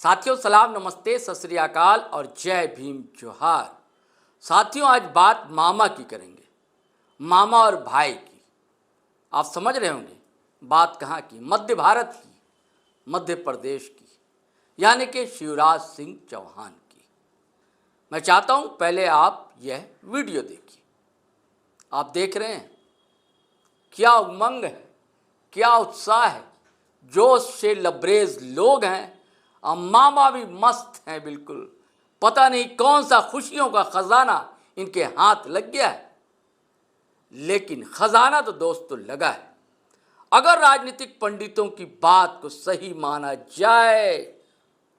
साथियों सलाम, नमस्ते, सत श्री अकाल और जय भीम जोहार। साथियों आज बात मामा की करेंगे, मामा और भाई की। आप समझ रहे होंगे बात कहाँ की, मध्य भारत की, मध्य प्रदेश की, यानी कि शिवराज सिंह चौहान की। मैं चाहता हूँ पहले आप यह वीडियो देखिए। आप देख रहे हैं क्या उमंग है, क्या उत्साह है, जोश से लबरेज लोग हैं और मामा भी मस्त हैं बिल्कुल। पता नहीं कौन सा खुशियों का खजाना इनके हाथ लग गया है, लेकिन खजाना तो दोस्तों लगा है। अगर राजनीतिक पंडितों की बात को सही माना जाए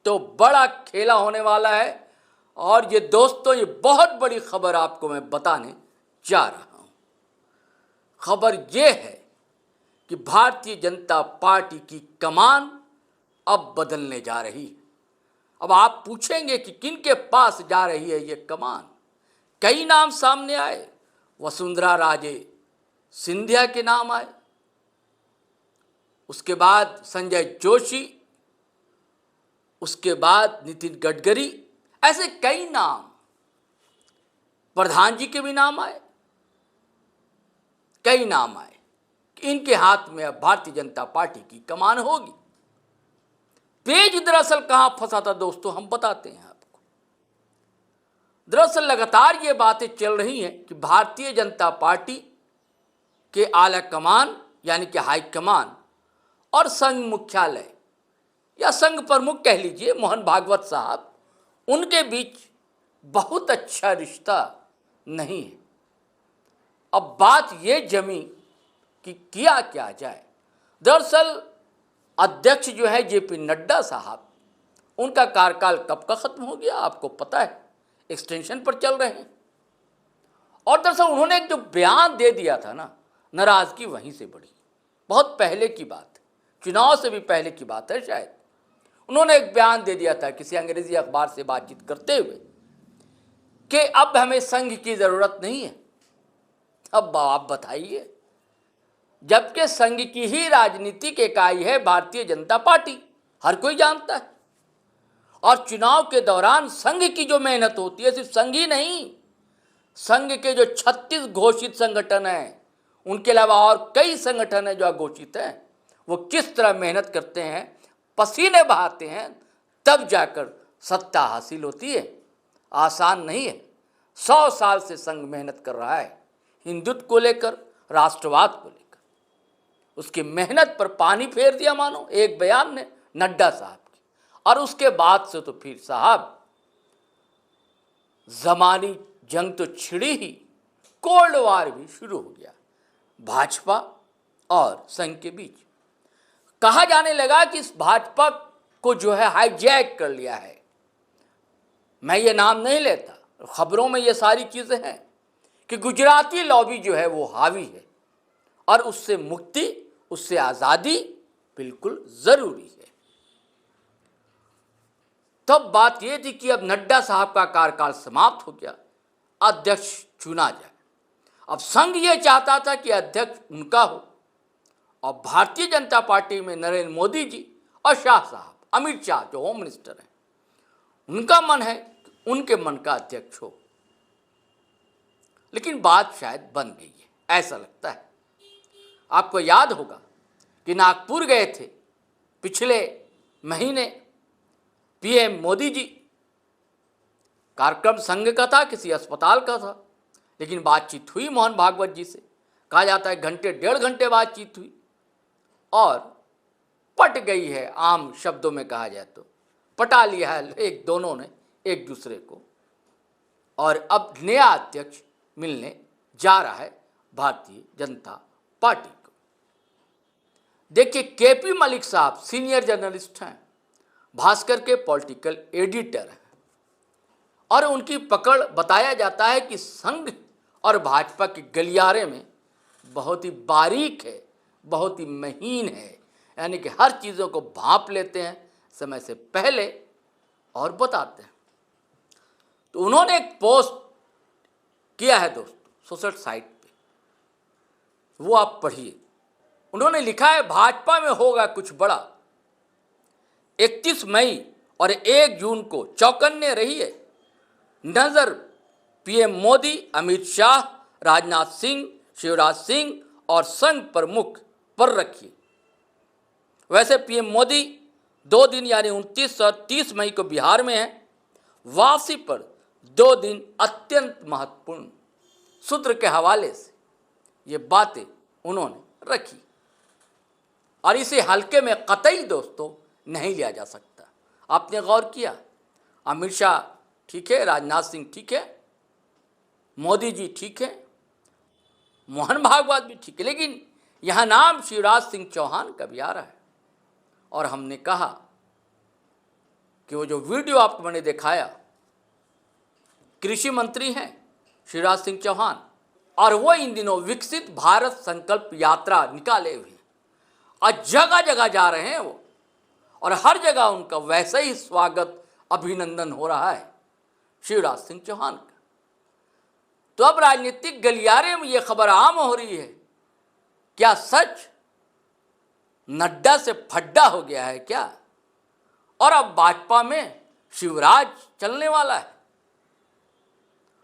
तो बड़ा खेला होने वाला है। और ये दोस्तों ये बहुत बड़ी खबर आपको मैं बताने जा रहा हूं। खबर ये है कि भारतीय जनता पार्टी की कमान अब बदलने जा रही है। अब आप पूछेंगे कि किन के पास जा रही है ये कमान। कई नाम सामने आए, वसुंधरा राजे सिंधिया के नाम आए, उसके बाद संजय जोशी, उसके बाद नितिन गडकरी, ऐसे कई नाम, प्रधान जी के भी नाम आए, कई नाम आए कि इनके हाथ में अब भारतीय जनता पार्टी की कमान होगी। पेज दरअसल कहां फंसा था दोस्तों, हम बताते हैं आपको। दरअसल लगातार ये बातें चल रही हैं कि भारतीय जनता पार्टी के आला कमान यानी कि हाई कमान और संघ मुख्यालय या संघ प्रमुख कह लीजिए मोहन भागवत साहब, उनके बीच बहुत अच्छा रिश्ता नहीं है। अब बात ये जमी कि किया क्या जाए। दरअसल अध्यक्ष जो है जेपी नड्डा साहब, उनका कार्यकाल कब का खत्म हो गया आपको पता है, एक्सटेंशन पर चल रहे हैं। और दरअसल उन्होंने एक जो बयान दे दिया था ना, नाराजगी वहीं से बढ़ी। बहुत पहले की बात है, चुनाव से भी पहले की बात है शायद। उन्होंने एक बयान दे दिया था किसी अंग्रेजी अखबार से बातचीत करते हुए कि अब हमें संघ की जरूरत नहीं है। अब आप बताइए, जबकि संघ की ही राजनीतिक इकाई है भारतीय जनता पार्टी, हर कोई जानता है। और चुनाव के दौरान संघ की जो मेहनत होती है, सिर्फ संघ ही नहीं, संघ के जो 36 घोषित संगठन हैं, उनके अलावा और कई संगठन हैं जो अघोषित हैं, वो किस तरह मेहनत करते हैं, पसीने बहाते हैं, तब जाकर सत्ता हासिल होती है। आसान नहीं है। 100 साल से संघ मेहनत कर रहा है, हिंदुत्व को लेकर, राष्ट्रवाद को लेकर। उसकी मेहनत पर पानी फेर दिया मानो एक बयान ने नड्डा साहब की। और उसके बाद से तो फिर साहब जमानी जंग तो छिड़ी ही, कोल्ड वार भी शुरू हो गया भाजपा और संघ के बीच। कहा जाने लगा कि इस भाजपा को जो है हाईजैक कर लिया है। मैं ये नाम नहीं लेता, खबरों में ये सारी चीजें हैं कि गुजराती लॉबी जो है वो हावी है और उससे मुक्ति, उससे आज़ादी बिल्कुल ज़रूरी है। तब बात यह थी कि अब नड्डा साहब का कार्यकाल समाप्त हो गया, अध्यक्ष चुना जाए। अब संघ ये चाहता था कि अध्यक्ष उनका हो और भारतीय जनता पार्टी में नरेंद्र मोदी जी और शाह साहब, अमित शाह जो होम मिनिस्टर हैं, उनका मन है कि उनके मन का अध्यक्ष हो। लेकिन बात शायद बन गई है, ऐसा लगता है। आपको याद होगा कि नागपुर गए थे पिछले महीने पीएम मोदी जी। कार्यक्रम संघ का था, किसी अस्पताल का था, लेकिन बातचीत हुई मोहन भागवत जी से। कहा जाता है घंटे 1.5 घंटे बातचीत हुई और पट गई है, आम शब्दों में कहा जाए तो पटा लिया है एक दोनों ने एक दूसरे को। और अब नया अध्यक्ष मिलने जा रहा है भारतीय जनता पार्टी को। देखिए केपी मलिक साहब सीनियर जर्नलिस्ट हैं, भास्कर के पॉलिटिकल एडिटर हैं, और उनकी पकड़ बताया जाता है कि संघ और भाजपा के गलियारे में बहुत ही बारीक है, बहुत ही महीन है, यानी कि हर चीज़ों को भांप लेते हैं समय से पहले और बताते हैं। तो उन्होंने एक पोस्ट किया है दोस्तों सोशल साइट पे, वो आप पढ़िए। उन्होंने लिखा है भाजपा में होगा कुछ बड़ा, 31 मई और 1 जून को चौकन्ने रहिए। नजर पीएम मोदी, अमित शाह, राजनाथ सिंह, शिवराज सिंह और संघ प्रमुख पर रखिए। वैसे पीएम मोदी 2 दिन यानी 29 और 30 मई को बिहार में हैं। वापसी पर 2 दिन अत्यंत महत्वपूर्ण सूत्र के हवाले से ये बातें उन्होंने रखी और इसे हल्के में कतई दोस्तों नहीं लिया जा सकता। आपने गौर किया, अमित शाह ठीक है, राजनाथ सिंह ठीक है, मोदी जी ठीक है, मोहन भागवत भी ठीक है, लेकिन यहाँ नाम शिवराज सिंह चौहान का भी आ रहा है। और हमने कहा कि वो जो वीडियो आपको मैंने दिखाया, कृषि मंत्री हैं शिवराज सिंह चौहान और वो इन दिनों विकसित भारत संकल्प यात्रा निकाले हुए हैं और जगह जगह जा रहे हैं वो, और हर जगह उनका वैसा ही स्वागत अभिनंदन हो रहा है शिवराज सिंह चौहान का। तो अब राजनीतिक गलियारे में ये खबर आम हो रही है, क्या सच नड्डा से फड्डा हो गया है क्या, और अब भाजपा में शिवराज चलने वाला है।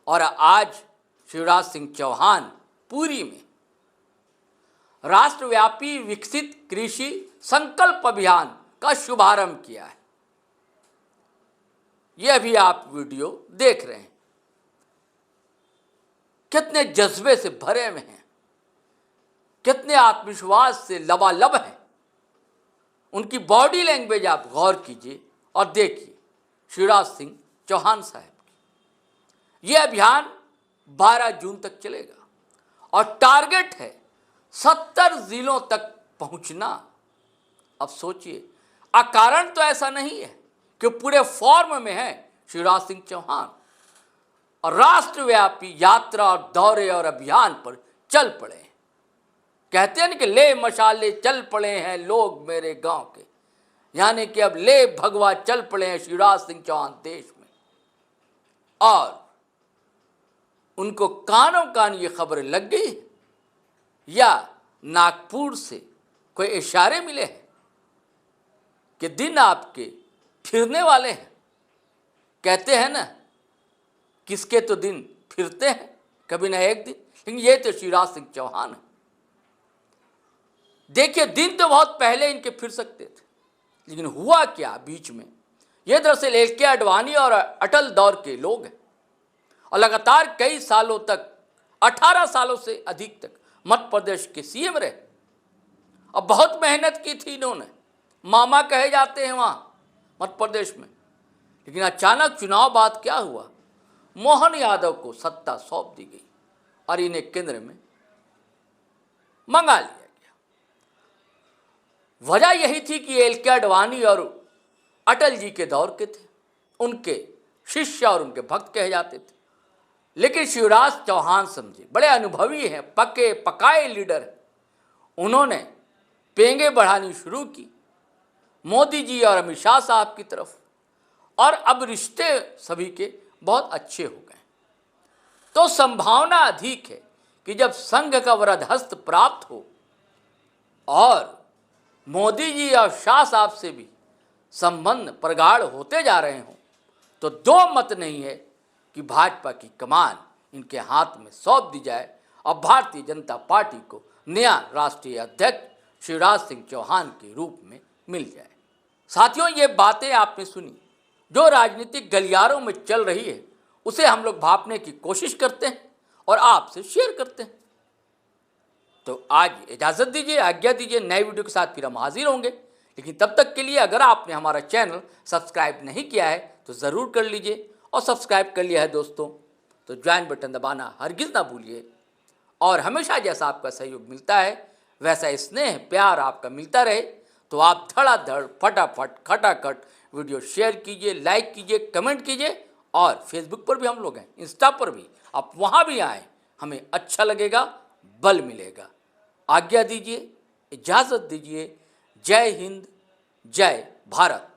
और आज शिवराज सिंह चौहान पुरी में राष्ट्रव्यापी विकसित कृषि संकल्प अभियान का शुभारंभ किया है। यह भी आप वीडियो देख रहे हैं, कितने जज्बे से भरे हुए हैं, कितने आत्मविश्वास से लबालब हैं। उनकी बॉडी लैंग्वेज आप गौर कीजिए और देखिए शिवराज सिंह चौहान साहब की। यह अभियान 12 जून तक चलेगा और टारगेट है 70 जिलों तक पहुंचना। अब सोचिए, अकारण तो ऐसा नहीं है कि पूरे फॉर्म में है शिवराज सिंह चौहान और राष्ट्रव्यापी यात्रा और दौरे और अभियान पर चल पड़े हैं। कहते हैं ना कि ले मशाले चल पड़े हैं लोग मेरे गांव के, यानी कि अब ले भगवा चल पड़े हैं शिवराज सिंह चौहान देश में। और उनको कानों कान ये खबर लग गई या नागपुर से कोई इशारे मिले हैं कि दिन आपके फिरने वाले हैं। कहते हैं ना, किसके तो दिन फिरते हैं कभी ना एक दिन, लेकिन ये तो शिवराज सिंह चौहान है। देखिए, दिन तो बहुत पहले इनके फिर सकते थे, लेकिन हुआ क्या बीच में। ये दरअसल एल.के. आडवाणी और अटल दौर के लोग हैं और लगातार कई सालों तक, 18 सालों से अधिक तक मध्य प्रदेश के सीएम रहे और बहुत मेहनत की थी इन्होंने, मामा कहे जाते हैं वहाँ मध्य प्रदेश में। लेकिन अचानक चुनाव बाद क्या हुआ, मोहन यादव को सत्ता सौंप दी गई और इन्हें केंद्र में मंगा लिया गया। वजह यही थी कि एल.के. आडवाणी और अटल जी के दौर के थे, उनके शिष्य और उनके भक्त कहे जाते थे। लेकिन शिवराज चौहान समझे बड़े अनुभवी हैं, पके पकाए लीडर हैं। उन्होंने पेंगे बढ़ानी शुरू की मोदी जी और अमित शाह साहब की तरफ, और अब रिश्ते सभी के बहुत अच्छे हो गए। तो संभावना अधिक है कि जब संघ का वरदहस्त प्राप्त हो और मोदी जी और शाह साहब से भी संबंध प्रगाढ़ होते जा रहे हों, तो दो मत नहीं है कि भाजपा की कमान इनके हाथ में सौंप दी जाए और भारतीय जनता पार्टी को नया राष्ट्रीय अध्यक्ष शिवराज सिंह चौहान के रूप में मिल जाए। साथियों, ये बातें आपने सुनी जो राजनीतिक गलियारों में चल रही है, उसे हम लोग भांपने की कोशिश करते हैं और आपसे शेयर करते हैं। तो आज इजाज़त दीजिए, आज्ञा दीजिए, नए वीडियो के साथ फिर हम हाजिर होंगे। लेकिन तब तक के लिए अगर आपने हमारा चैनल सब्सक्राइब नहीं किया है तो ज़रूर कर लीजिए, और सब्सक्राइब कर लिया है दोस्तों तो ज्वाइन बटन दबाना हरगिज़ ना भूलिए। और हमेशा जैसा आपका सहयोग मिलता है वैसा स्नेह प्यार आपका मिलता रहे, तो आप धड़ाधड़ फटाफट खटाखट वीडियो शेयर कीजिए, लाइक कीजिए, कमेंट कीजिए। और फेसबुक पर भी हम लोग हैं, इंस्टा पर भी, आप वहाँ भी आएँ, हमें अच्छा लगेगा, बल मिलेगा। आज्ञा दीजिए, इजाज़त दीजिए। जय हिंद, जय भारत।